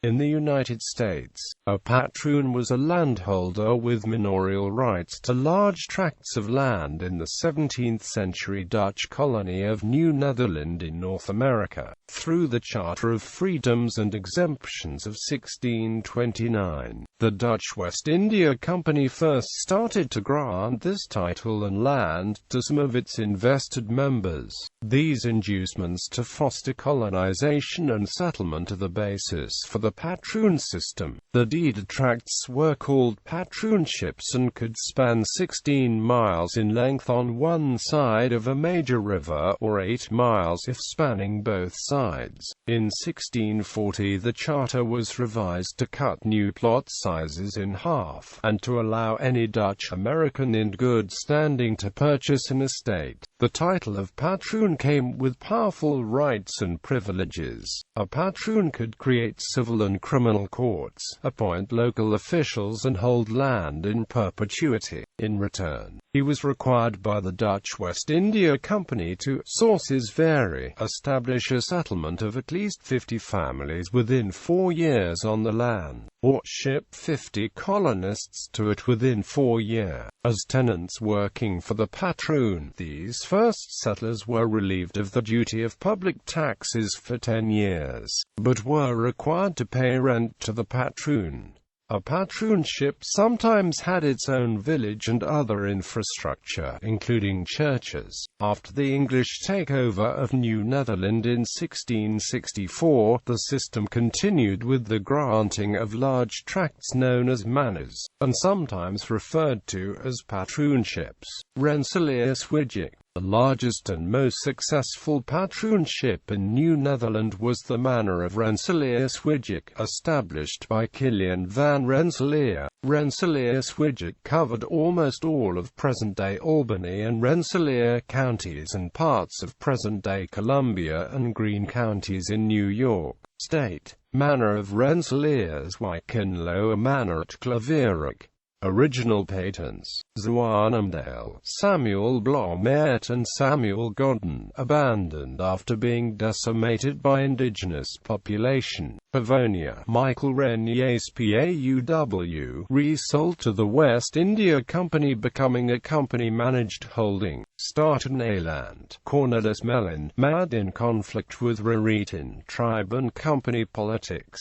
In the United States, a patroon was a landholder with manorial rights to large tracts of land in the 17th-century Dutch colony of New Netherland in North America. Through the Charter of Freedoms and Exemptions of 1629, the Dutch West India Company first started to grant this title and land to some of its invested members. These inducements to foster colonization and settlement are the basis for the patroon system. The deeded tracts were called patroonships and could span 16 miles in length on one side of a major river, or 8 miles if spanning both sides. In 1640 the charter was revised to cut new plot sizes in half, and to allow any Dutch American in good standing to purchase an estate. The title of patroon came with powerful rights and privileges. A patroon could create civil and criminal courts, appoint local officials and hold land in perpetuity. In return, he was required by the Dutch West India Company to, sources vary, establish a settlement of at least 50 families within 4 years on the land, or ship 50 colonists to it within 4 years, as tenants working for the patroon. These first settlers were relieved of the duty of public taxes for 10 years, but were required to pay rent to the patroon. A patroonship sometimes had its own village and other infrastructure, including churches. After the English takeover of New Netherland in 1664, the system continued with the granting of large tracts known as manors, and sometimes referred to as patroonships. Rensselaerswijck. The largest and most successful patroonship in New Netherland was the manor of Rensselaerswijck, established by Kilian van Rensselaer. Rensselaerswijck covered almost all of present-day Albany and Rensselaer counties and parts of present-day Columbia and Greene counties in New York State. Manor of Rensselaerswijck and Lower Manor at Klaverik. Original patents: Zwanendale, Samuel Blomet and Samuel Godden, abandoned after being decimated by indigenous population. Pavonia, Michael Renier's PAUW, resold to the West India Company, becoming a company-managed holding. Staten Island, Cornelis Mellon, mad in conflict with Raritan tribe and company politics.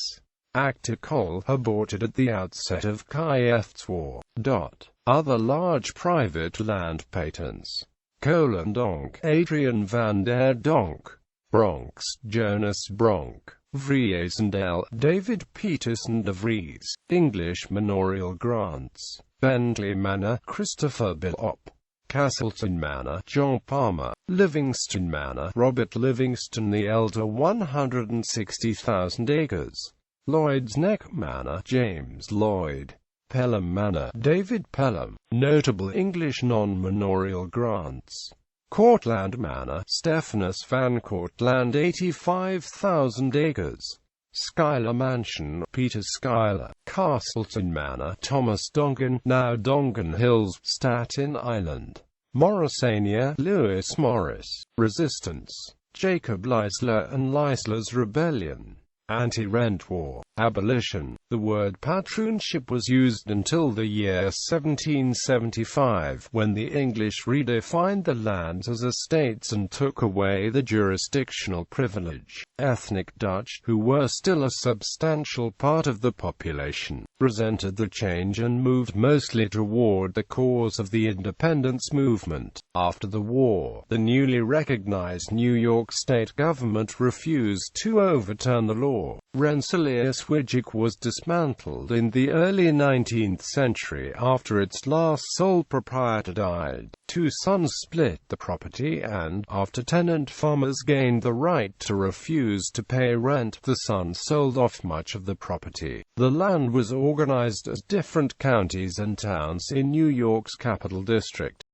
Acticol, aborted at the outset of Kieft's war. Other large private land patents: Donk, Adrian van der Donk. Bronx, Jonas Bronk. Vriesendale, David Peterson de Vries. English manorial grants: Bentley Manor, Christopher Billop. Castleton Manor, John Palmer. Livingston Manor, Robert Livingston the Elder, 160,000 acres. Lloyd's Neck Manor, James Lloyd. Pelham Manor, David Pelham. Notable English non-manorial grants: Cortland Manor, Stephanus van Cortland, 85,000 acres. Schuyler Mansion, Peter Schuyler. Castleton Manor, Thomas Dongan, now Dongan Hills, Staten Island. Morrisania, Lewis Morris. Resistance: Jacob Leisler and Leisler's Rebellion. Anti-rent war. Abolition. The word patroonship was used until the year 1775, when the English redefined the lands as estates and took away the jurisdictional privilege. Ethnic Dutch, who were still a substantial part of the population, resented the change and moved mostly toward the cause of the independence movement. After the war, the newly recognized New York state government refused to overturn the law. Rensselaerswijck was dismantled in the early 19th century after its last sole proprietor died. Two sons split the property and, after tenant farmers gained the right to refuse to pay rent, the sons sold off much of the property. The land was organized as different counties and towns in New York's Capital District.